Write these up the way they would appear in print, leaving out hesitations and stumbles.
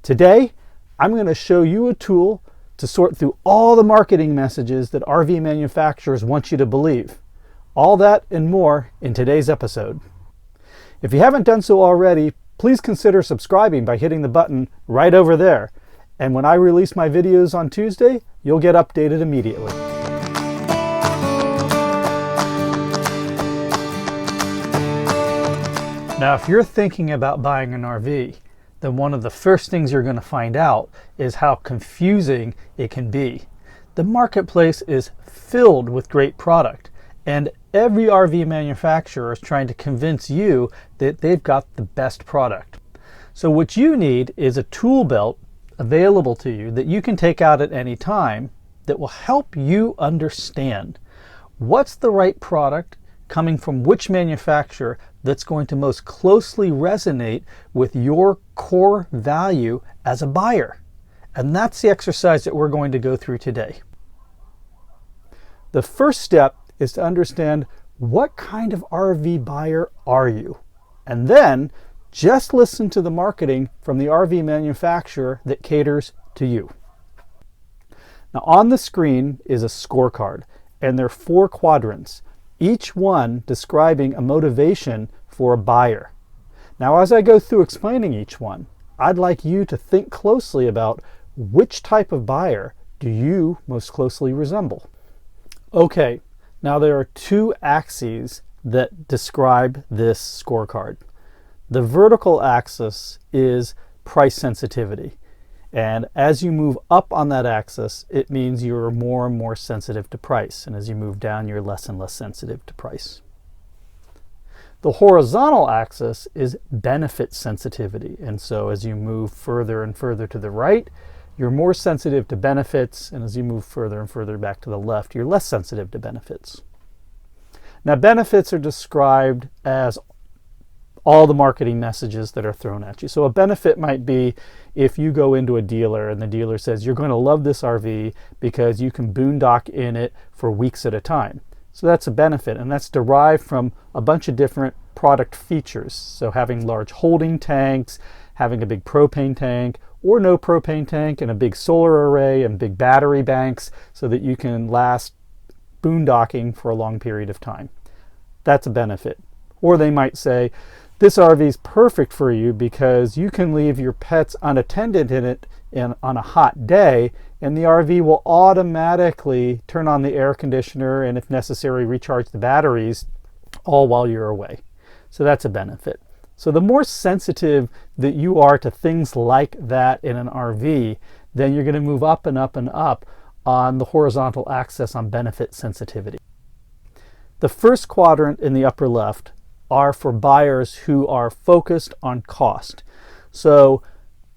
Today, I'm going to show you a tool to sort through all the marketing messages that RV manufacturers want you to believe. All that and more in today's episode. If you haven't done so already, please consider subscribing by hitting the button right over there. And when I release my videos on Tuesday, you'll get updated immediately. Now, if you're thinking about buying an RV, then one of the first things you're going to find out is how confusing it can be. The marketplace is filled with great product, and every RV manufacturer is trying to convince you that they've got the best product. So what you need is a tool belt available to you that you can take out at any time that will help you understand what's the right product coming from which manufacturer that's going to most closely resonate with your core value as a buyer. And that's the exercise that we're going to go through today. The first step is to understand what kind of RV buyer are you? And then just listen to the marketing from the RV manufacturer that caters to you. Now on the screen is a scorecard, and there are 4 quadrants, each one describing a motivation for a buyer. Now, as I go through explaining each one, I'd like you to think closely about which type of buyer do you most closely resemble. Okay, now there are 2 axes that describe this scorecard. The vertical axis is price sensitivity. And as you move up on that axis, it means you're more and more sensitive to price. And as you move down, you're less and less sensitive to price. The horizontal axis is benefit sensitivity. And so as you move further and further to the right, you're more sensitive to benefits. And as you move further and further back to the left, you're less sensitive to benefits. Now, benefits are described as all the marketing messages that are thrown at you. So a benefit might be if you go into a dealer and the dealer says, you're going to love this RV because you can boondock in it for weeks at a time. So that's a benefit, and that's derived from a bunch of different product features. So having large holding tanks, having a big propane tank or no propane tank, and a big solar array and big battery banks so that you can last boondocking for a long period of time. That's a benefit. Or they might say, this RV is perfect for you because you can leave your pets unattended in it on a hot day, and the RV will automatically turn on the air conditioner and, if necessary, recharge the batteries all while you're away. So that's a benefit. So the more sensitive that you are to things like that in an RV, then you're going to move up and up and up on the horizontal axis on benefit sensitivity. The first quadrant in the upper left are for buyers who are focused on cost. So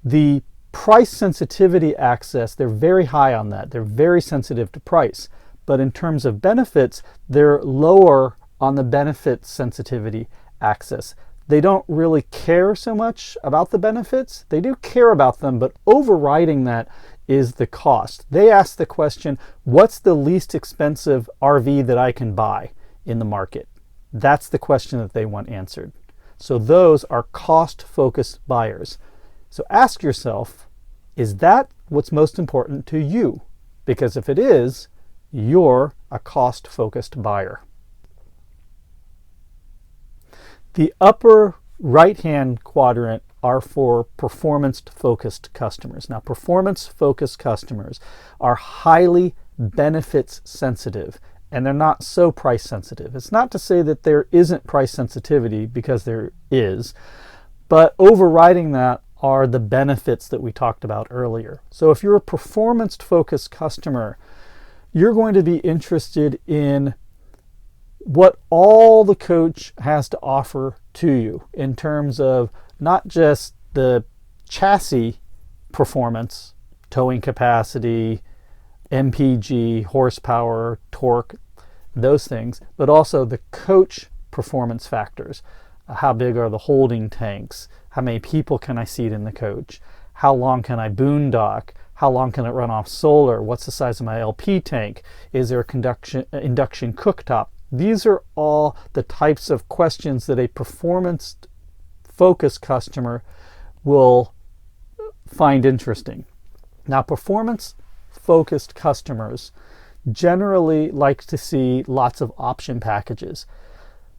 the price sensitivity axis, they're very high on that. They're very sensitive to price. But in terms of benefits, they're lower on the benefit sensitivity axis. They don't really care so much about the benefits. They do care about them, but overriding that is the cost. They ask the question, what's the least expensive RV that I can buy in the market? That's the question that they want answered. So those are cost-focused buyers. So ask yourself, is that what's most important to you? Because if it is, you're a cost-focused buyer. The upper right-hand quadrant are for performance-focused customers. Now, performance-focused customers are highly benefits sensitive, and they're not so price sensitive. It's not to say that there isn't price sensitivity, because there is, but overriding that are the benefits that we talked about earlier. So if you're a performance-focused customer, you're going to be interested in what all the coach has to offer to you in terms of not just the chassis performance, towing capacity, MPG, horsepower, torque, those things, but also the coach performance factors. How big are the holding tanks? How many people can I seat in the coach? How long can I boondock? How long can it run off solar? What's the size of my LP tank? Is there a induction cooktop? These are all the types of questions that a performance-focused customer will find interesting. Now, performance-focused customers generally like to see lots of option packages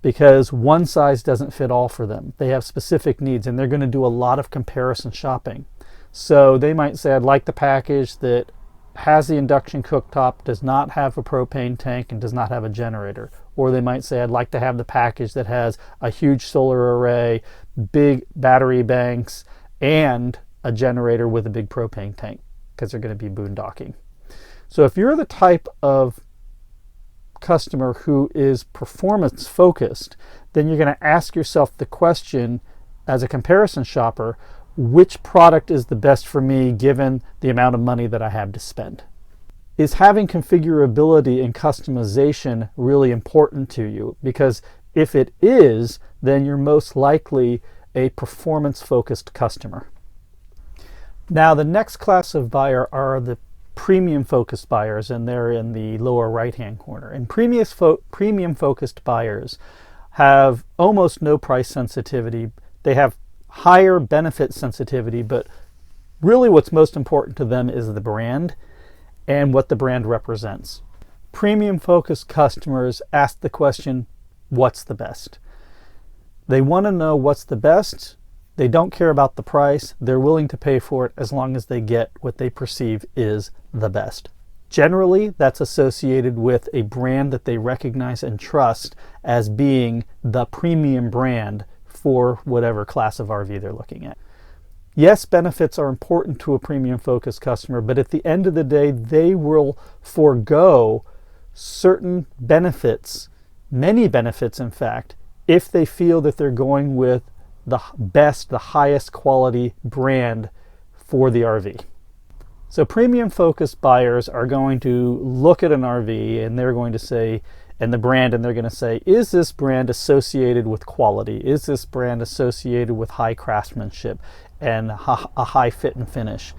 because one size doesn't fit all for them. They have specific needs and they're going to do a lot of comparison shopping. So they might say, I'd like the package that has the induction cooktop, does not have a propane tank, and does not have a generator. Or they might say, I'd like to have the package that has a huge solar array, big battery banks, and a generator with a big propane tank, because they're going to be boondocking. So if you're the type of customer who is performance focused, then you're going to ask yourself the question as a comparison shopper, which product is the best for me given the amount of money that I have to spend? Is having configurability and customization really important to you? Because if it is, then you're most likely a performance-focused customer. Now, the next class of buyer are the premium-focused buyers, and they're in the lower right-hand corner. And premium-focused buyers have almost no price sensitivity. They have higher benefit sensitivity, but really what's most important to them is the brand and what the brand represents. Premium-focused customers ask the question, what's the best? They want to know what's the best. They don't care about the price. They're willing to pay for it as long as they get what they perceive is the best. Generally, that's associated with a brand that they recognize and trust as being the premium brand for whatever class of RV they're looking at. Yes, benefits are important to a premium-focused customer, but at the end of the day, they will forego certain benefits, many benefits in fact, if they feel that they're going with the best, the highest quality brand for the RV. So premium-focused buyers are going to look at an RV and they're going to say, and the brand, and they're going to say, is this brand associated with quality? Is this brand associated with high craftsmanship and a high fit and finish?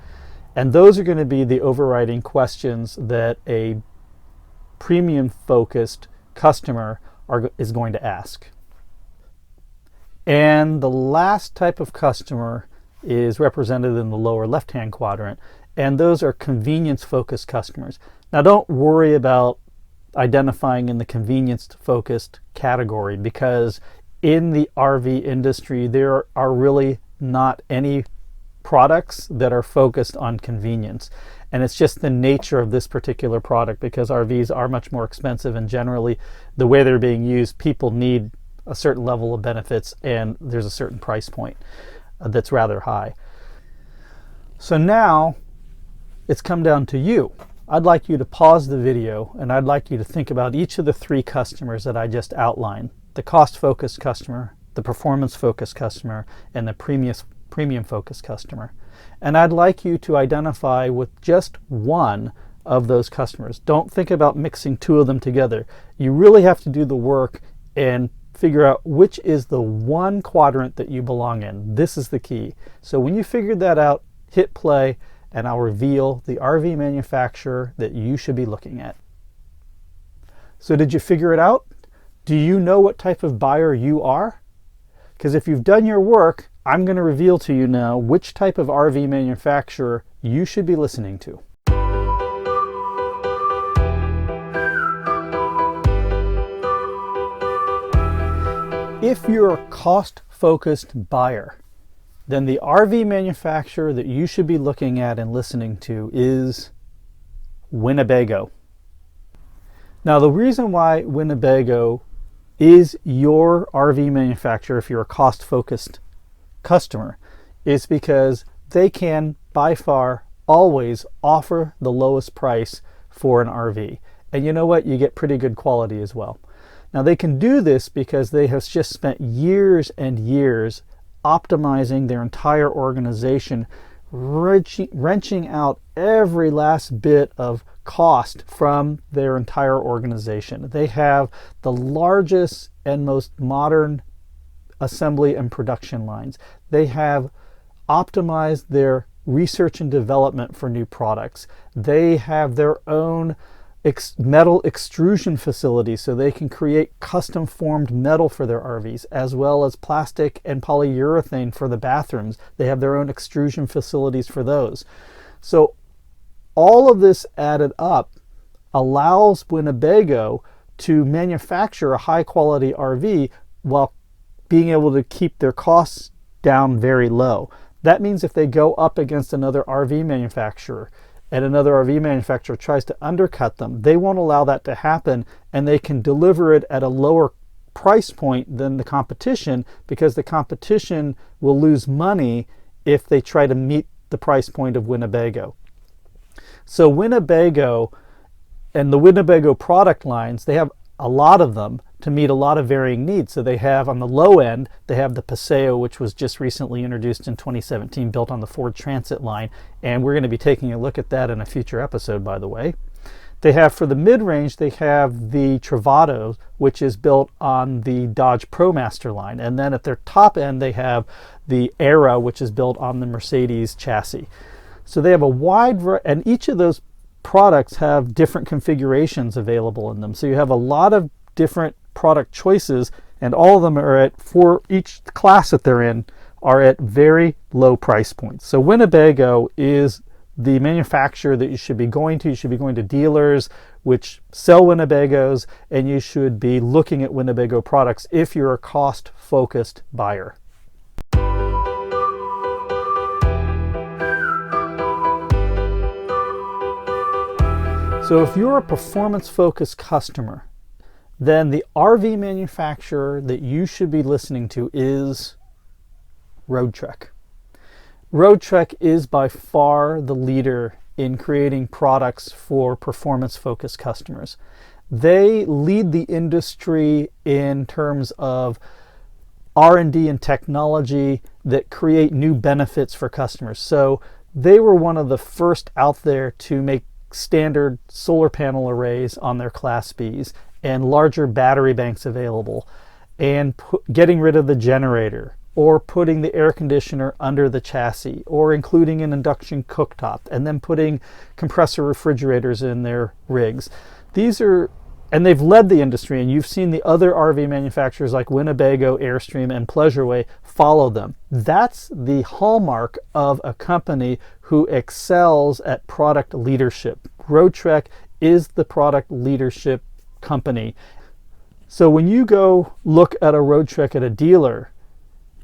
And those are going to be the overriding questions that a premium-focused customer is going to ask. And the last type of customer is represented in the lower left-hand quadrant, and those are convenience-focused customers. Now, don't worry about identifying in the convenience-focused category, because in the RV industry, there are really not any products that are focused on convenience. And it's just the nature of this particular product, because RVs are much more expensive, and generally the way they're being used, people need a certain level of benefits, and there's a certain price point that's rather high. So now it's come down to you. I'd like you to pause the video, and I'd like you to think about each of the three customers that I just outlined: the cost-focused customer, the performance-focused customer, and the premium-focused customer. And I'd like you to identify with just one of those customers. Don't think about mixing two of them together. You really have to do the work and figure out which is the one quadrant that you belong in. This is the key. So when you figure that out, hit play, and I'll reveal the RV manufacturer that you should be looking at. So did you figure it out? Do you know what type of buyer you are? Because if you've done your work, I'm going to reveal to you now which type of RV manufacturer you should be listening to. If you're a cost-focused buyer, then the RV manufacturer that you should be looking at and listening to is Winnebago. Now, the reason why Winnebago is your RV manufacturer, if you're a cost-focused customer, is because they can, by far, always offer the lowest price for an RV. And you know what? You get pretty good quality as well. Now, they can do this because they have just spent years and years optimizing their entire organization, wrenching out every last bit of cost from their entire organization. They have the largest and most modern assembly and production lines. They have optimized their research and development for new products. They have their own metal extrusion facilities so they can create custom formed metal for their RVs, as well as plastic and polyurethane for the bathrooms. They have their own extrusion facilities for those. So all of this added up allows Winnebago to manufacture a high quality RV while being able to keep their costs down very low. That means if they go up against another RV manufacturer and another RV manufacturer tries to undercut them, they won't allow that to happen, and they can deliver it at a lower price point than the competition, because the competition will lose money if they try to meet the price point of Winnebago. So Winnebago and the Winnebago product lines, they have a lot of them to meet a lot of varying needs. So they have, on the low end, they have the Paseo, which was just recently introduced in 2017, built on the Ford Transit line, and we're going to be taking a look at that in a future episode, by the way. They have, for the mid-range, they have the Travado, which is built on the Dodge ProMaster line, and then at their top end they have the Era, which is built on the Mercedes chassis. So they have a wide variety, and each of those products have different configurations available in them. So you have a lot of different product choices, and all of them are at, for each class that they're in, are at very low price points. So Winnebago is the manufacturer that you should be going to. You should be going to dealers which sell Winnebagos, and you should be looking at Winnebago products if you're a cost-focused buyer. So if you're a performance-focused customer, then the RV manufacturer that you should be listening to is Roadtrek. Roadtrek is by far the leader in creating products for performance-focused customers. They lead the industry in terms of R&D and technology that create new benefits for customers. So they were one of the first out there to make standard solar panel arrays on their Class Bs and larger battery banks available, and getting rid of the generator, or putting the air conditioner under the chassis, or including an induction cooktop, and then putting compressor refrigerators in their rigs. And they've led the industry, and you've seen the other RV manufacturers like Winnebago, Airstream, and Pleasureway follow them. That's the hallmark of a company who excels at product leadership. Roadtrek is the product leadership company. So when you go look at a Roadtrek at a dealer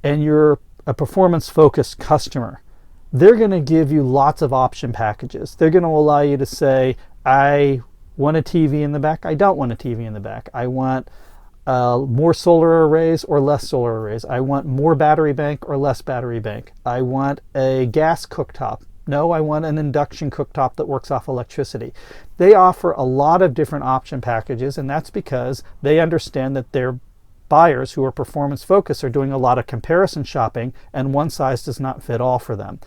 and you're a performance-focused customer, they're going to give you lots of option packages. They're going to allow you to say, I want a TV in the back, I don't want a TV in the back. I want more solar arrays or less solar arrays. I want more battery bank or less battery bank. I want a gas cooktop. No, I want an induction cooktop that works off electricity. They offer a lot of different option packages, and that's because they understand that their buyers who are performance focused are doing a lot of comparison shopping, and one size does not fit all for them.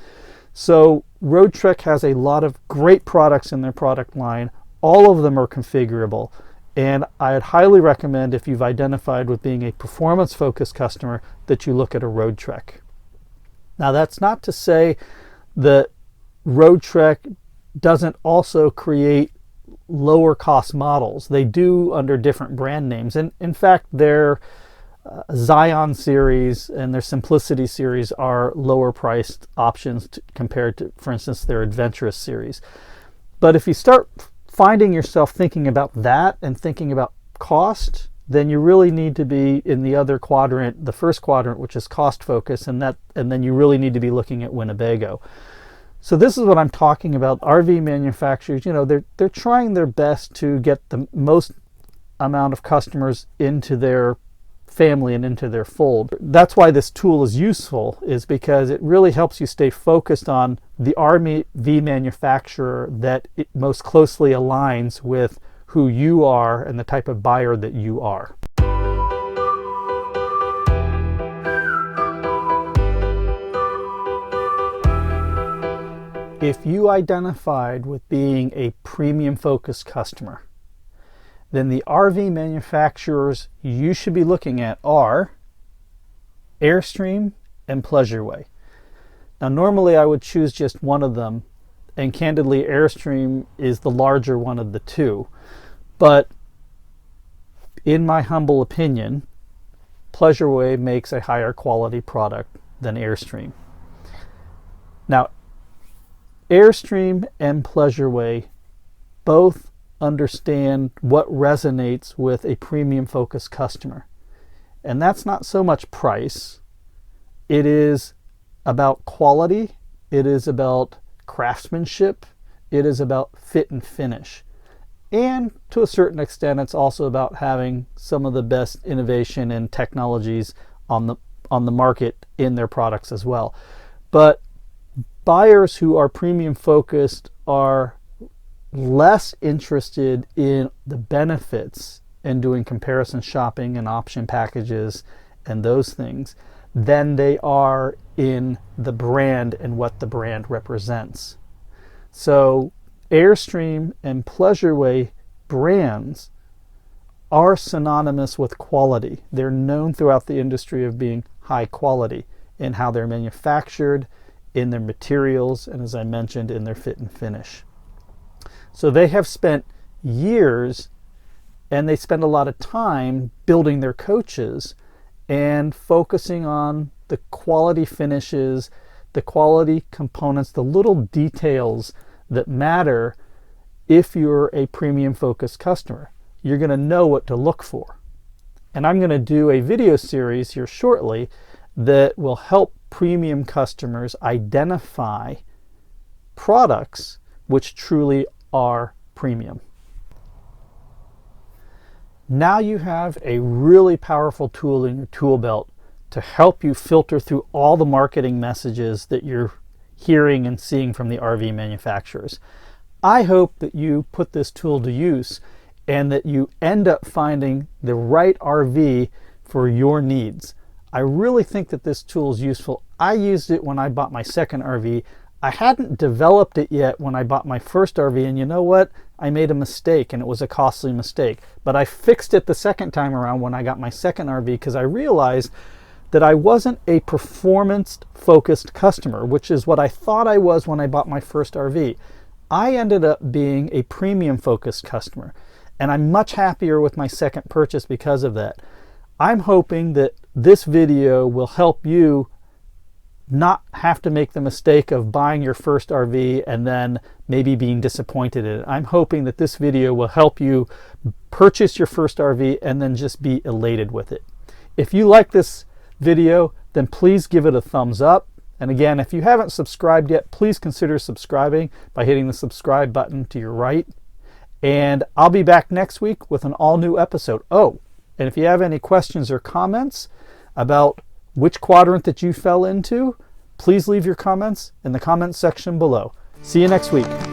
So Roadtrek has a lot of great products in their product line. All of them are configurable, and I'd highly recommend, if you've identified with being a performance focused customer, that you look at a Roadtrek. Now, that's not to say that Roadtrek doesn't also create lower cost models. They do under different brand names, and in fact their Zion series and their Simplicity series are lower priced options compared to, for instance, their Adventurous series. But if you start finding yourself thinking about that and thinking about cost, then you really need to be in the other quadrant, the first quadrant, which is cost focus, and then you really need to be looking at Winnebago. So this is what I'm talking about. RV manufacturers, they're trying their best to get the most amount of customers into their family and into their fold. That's why this tool is useful, is because it really helps you stay focused on the RV manufacturer that it most closely aligns with who you are and the type of buyer that you are. If you identified with being a premium focused customer, then the RV manufacturers you should be looking at are Airstream and Pleasureway. Now, normally I would choose just one of them and candidly Airstream is the larger one of the two. But in my humble opinion, Pleasureway makes a higher quality product than Airstream. Now, Airstream and Pleasureway both understand what resonates with a premium focused customer. And that's not so much price. It is about quality. It is about craftsmanship. It is about fit and finish. And to a certain extent, it's also about having some of the best innovation and technologies on the market in their products as well. But buyers who are premium focused are less interested in the benefits and doing comparison shopping and option packages and those things than they are in the brand and what the brand represents. So Airstream and Pleasureway brands are synonymous with quality. They're known throughout the industry of being high quality in how they're manufactured, in their materials, and as I mentioned, in their fit and finish. So they have spent years and they spend a lot of time building their coaches and focusing on the quality finishes, the quality components, the little details that matter. If you're a premium focused customer, you're going to know what to look for. And I'm going to do a video series here shortly that will help premium customers identify products which truly are premium. Now you have a really powerful tool in your tool belt to help you filter through all the marketing messages that you're hearing and seeing from the RV manufacturers. I hope that you put this tool to use and that you end up finding the right RV for your needs. I really think that this tool is useful. I used it when I bought my second RV. I hadn't developed it yet when I bought my first RV, and you know what? I made a mistake, and it was a costly mistake. But I fixed it the second time around when I got my second RV because I realized that I wasn't a performance-focused customer, which is what I thought I was when I bought my first RV. I ended up being a premium-focused customer, and I'm much happier with my second purchase because of that. I'm hoping that this video will help you not have to make the mistake of buying your first RV and then maybe being disappointed in it. I'm hoping that this video will help you purchase your first RV and then just be elated with it. If you like this video, then please give it a thumbs up. And again, if you haven't subscribed yet, please consider subscribing by hitting the subscribe button to your right. And I'll be back next week with an all-new episode. Oh, and if you have any questions or comments about which quadrant that you fell into, please leave your comments in the comments section below. See you next week.